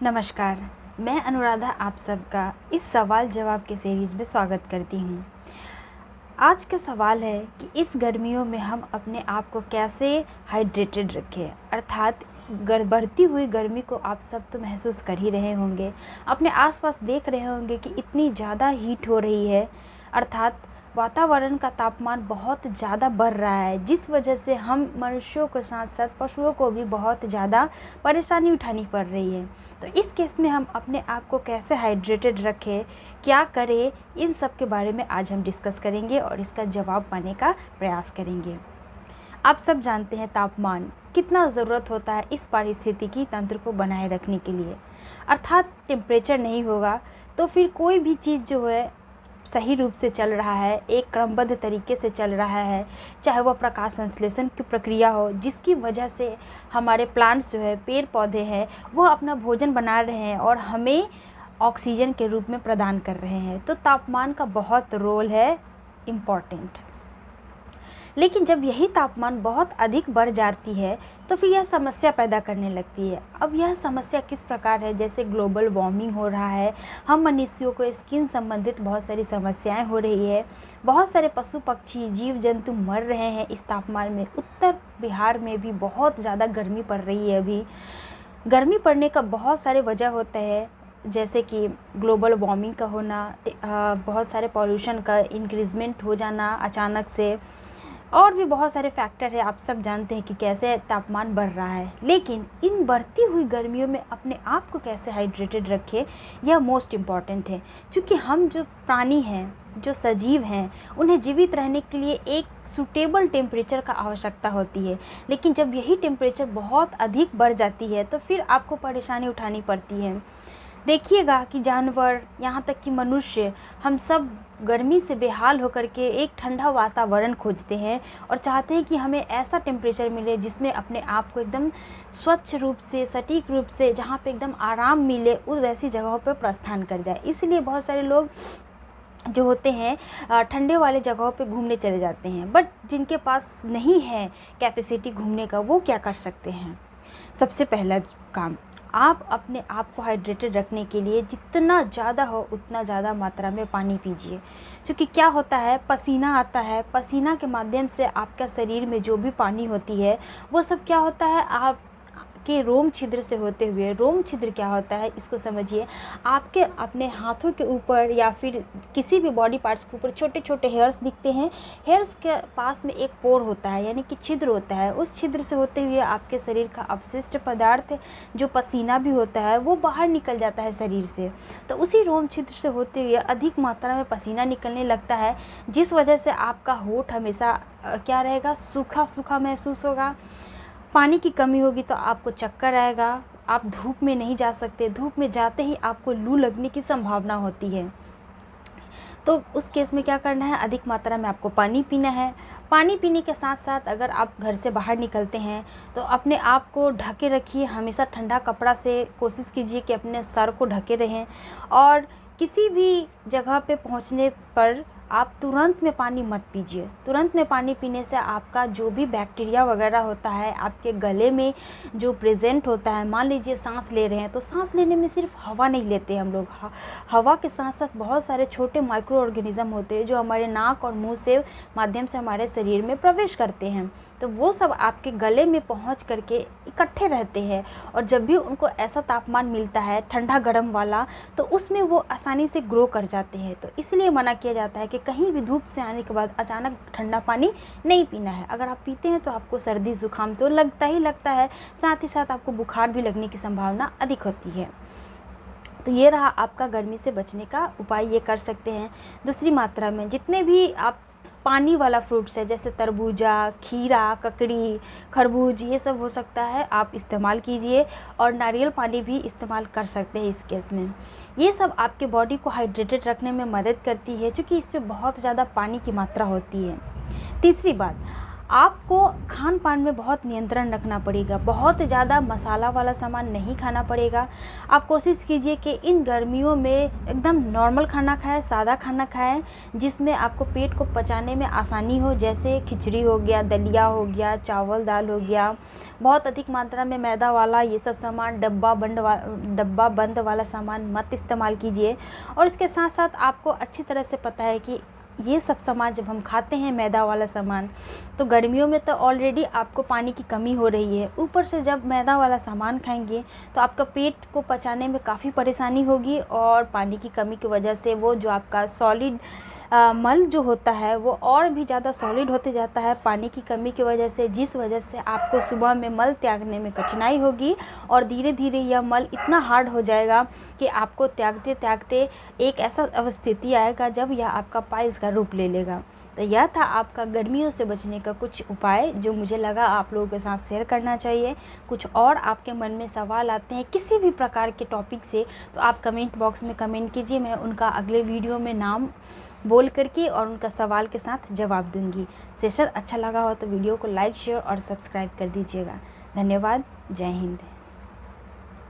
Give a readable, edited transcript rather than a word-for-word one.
नमस्कार, मैं अनुराधा आप सबका इस सवाल जवाब के सीरीज़ में स्वागत करती हूँ। आज का सवाल है कि इस गर्मियों में हम अपने आप को कैसे हाइड्रेटेड रखें, अर्थात बढ़ती हुई गर्मी को आप सब तो महसूस कर ही रहे होंगे। अपने आसपास देख रहे होंगे कि इतनी ज़्यादा हीट हो रही है, अर्थात वातावरण का तापमान बहुत ज़्यादा बढ़ रहा है, जिस वजह से हम मनुष्यों के साथ साथ पशुओं को भी बहुत ज़्यादा परेशानी उठानी पड़ रही है। तो इस केस में हम अपने आप को कैसे हाइड्रेटेड रखें, क्या करें, इन सब के बारे में आज हम डिस्कस करेंगे और इसका जवाब पाने का प्रयास करेंगे। आप सब जानते हैं तापमान कितना ज़रूरत होता है इस पारिस्थितिकी तंत्र को बनाए रखने के लिए, अर्थात टेम्परेचर नहीं होगा तो फिर कोई भी चीज़ जो है सही रूप से चल रहा है, एक क्रमबद्ध तरीके से चल रहा है, चाहे वह प्रकाश संश्लेषण की प्रक्रिया हो जिसकी वजह से हमारे प्लांट्स जो है, पेड़ पौधे हैं, वह अपना भोजन बना रहे हैं और हमें ऑक्सीजन के रूप में प्रदान कर रहे हैं। तो तापमान का बहुत रोल है इम्पॉर्टेंट। लेकिन जब यही तापमान बहुत अधिक बढ़ जाती है तो फिर यह समस्या पैदा करने लगती है। अब यह समस्या किस प्रकार है, जैसे ग्लोबल वार्मिंग हो रहा है, हम मनुष्यों को स्किन संबंधित बहुत सारी समस्याएं हो रही है, बहुत सारे पशु पक्षी जीव जंतु मर रहे हैं इस तापमान में। उत्तर बिहार में भी बहुत ज़्यादा गर्मी पड़ रही है। अभी गर्मी पड़ने का बहुत सारे वजह होते हैं, जैसे कि ग्लोबल वार्मिंग का होना, बहुत सारे पॉल्यूशन का इंक्रीजमेंट हो जाना अचानक से, और भी बहुत सारे फैक्टर है। आप सब जानते हैं कि कैसे तापमान बढ़ रहा है। लेकिन इन बढ़ती हुई गर्मियों में अपने आप को कैसे हाइड्रेटेड रखें, यह मोस्ट इम्पॉर्टेंट है, क्योंकि हम जो प्राणी हैं, जो सजीव हैं, उन्हें जीवित रहने के लिए एक सूटेबल टेम्परेचर का आवश्यकता होती है। लेकिन जब यही टेम्परेचर बहुत अधिक बढ़ जाती है तो फिर आपको परेशानी उठानी पड़ती है। देखिएगा कि जानवर, यहाँ तक कि मनुष्य, हम सब गर्मी से बेहाल होकर के एक ठंडा वातावरण खोजते हैं और चाहते हैं कि हमें ऐसा टेम्परेचर मिले जिसमें अपने आप को एकदम स्वच्छ रूप से, सटीक रूप से, जहाँ पे एकदम आराम मिले, उस वैसी जगहों पर प्रस्थान कर जाए। इसलिए बहुत सारे लोग जो होते हैं ठंडे वाले जगहों पे घूमने चले जाते हैं। बट जिनके पास नहीं है कैपेसिटी घूमने का, वो क्या कर सकते हैं? सबसे पहला काम, आप अपने आप को हाइड्रेटेड रखने के लिए जितना ज़्यादा हो उतना ज़्यादा मात्रा में पानी पीजिए। क्योंकि क्या होता है, पसीना आता है, पसीना के माध्यम से आपका शरीर में जो भी पानी होती है वो सब क्या होता है, आप के रोम छिद्र से होते हुए, रोम छिद्र क्या होता है इसको समझिए, आपके अपने हाथों के ऊपर या फिर किसी भी बॉडी पार्ट्स के ऊपर छोटे छोटे हेयर्स दिखते हैं। हेयर्स के पास में एक पोर होता है, यानी कि छिद्र होता है। उस छिद्र से होते हुए आपके शरीर का अपशिष्ट पदार्थ जो पसीना भी होता है वो बाहर निकल जाता है शरीर से। तो उसी रोम छिद्र से होते हुए अधिक मात्रा में पसीना निकलने लगता है, जिस वजह से आपका होंठ हमेशा क्या रहेगा, सूखा सूखा महसूस होगा। पानी की कमी होगी तो आपको चक्कर आएगा, आप धूप में नहीं जा सकते, धूप में जाते ही आपको लू लगने की संभावना होती है। तो उस केस में क्या करना है, अधिक मात्रा में आपको पानी पीना है। पानी पीने के साथ साथ अगर आप घर से बाहर निकलते हैं तो अपने आप को ढके रखिए, हमेशा ठंडा कपड़ा से कोशिश कीजिए कि अपने सर को ढके रहें। और किसी भी जगह पे पहुंचने पर आप तुरंत में पानी मत पीजिए। तुरंत में पानी पीने से आपका जो भी बैक्टीरिया वगैरह होता है आपके गले में जो प्रेजेंट होता है, मान लीजिए सांस ले रहे हैं तो सांस लेने में सिर्फ हवा नहीं लेते हम लोग, हवा के साथ साथ बहुत सारे छोटे माइक्रो ऑर्गेनिज्म होते हैं जो हमारे नाक और मुंह से माध्यम से हमारे शरीर में प्रवेश करते हैं। तो वो सब आपके गले में पहुंच करके इकट्ठे रहते हैं, और जब भी उनको ऐसा तापमान मिलता है ठंडा गर्म वाला, तो उसमें वो आसानी से ग्रो कर जाते हैं। तो इसलिए मना किया जाता है कि कहीं भी धूप से आने के बाद अचानक ठंडा पानी नहीं पीना है। अगर आप पीते हैं तो आपको सर्दी जुकाम तो लगता ही लगता है, साथ ही साथ आपको बुखार भी लगने की संभावना अधिक होती है। तो ये रहा आपका गर्मी से बचने का उपाय, ये कर सकते हैं। दूसरी मात्रा में जितने भी आप पानी वाला फ्रूट्स है, जैसे तरबूजा, खीरा, ककड़ी, खरबूज, ये सब हो सकता है आप इस्तेमाल कीजिए। और नारियल पानी भी इस्तेमाल कर सकते हैं इस केस में। ये सब आपके बॉडी को हाइड्रेटेड रखने में मदद करती है, क्योंकि इस पे बहुत ज़्यादा पानी की मात्रा होती है। तीसरी बात, आपको खान पान में बहुत नियंत्रण रखना पड़ेगा, बहुत ज़्यादा मसाला वाला सामान नहीं खाना पड़ेगा। आप कोशिश कीजिए कि इन गर्मियों में एकदम नॉर्मल खाना खाएं, सादा खाना खाएं, जिसमें आपको पेट को पचाने में आसानी हो, जैसे खिचड़ी हो गया, दलिया हो गया, चावल दाल हो गया। बहुत अधिक मात्रा में मैदा वाला ये सब सामान, डब्बा बंद वाला सामान मत इस्तेमाल कीजिए। और इसके साथ साथ आपको अच्छी तरह से पता है कि ये सब सामान जब हम खाते हैं, मैदा वाला सामान, तो गर्मियों में तो ऑलरेडी आपको पानी की कमी हो रही है, ऊपर से जब मैदा वाला सामान खाएंगे तो आपका पेट को पचाने में काफ़ी परेशानी होगी। और पानी की कमी की वजह से वो जो आपका सॉलिड मल जो होता है वो और भी ज़्यादा सॉलिड होते जाता है पानी की कमी की वजह से, जिस वजह से आपको सुबह में मल त्यागने में कठिनाई होगी। और धीरे धीरे यह मल इतना हार्ड हो जाएगा कि आपको त्यागते त्यागते एक ऐसा अवस्थिति आएगा जब यह आपका पाइल्स का रूप ले लेगा। तो यह था आपका गर्मियों से बचने का कुछ उपाय, जो मुझे लगा आप लोगों के साथ शेयर करना चाहिए। कुछ और आपके मन में सवाल आते हैं किसी भी प्रकार के टॉपिक से, तो आप कमेंट बॉक्स में कमेंट कीजिए, मैं उनका अगले वीडियो में नाम बोल करके और उनका सवाल के साथ जवाब दूंगी। सेशन अच्छा लगा हो तो वीडियो को लाइक, शेयर और सब्सक्राइब कर दीजिएगा। धन्यवाद। जय हिंद।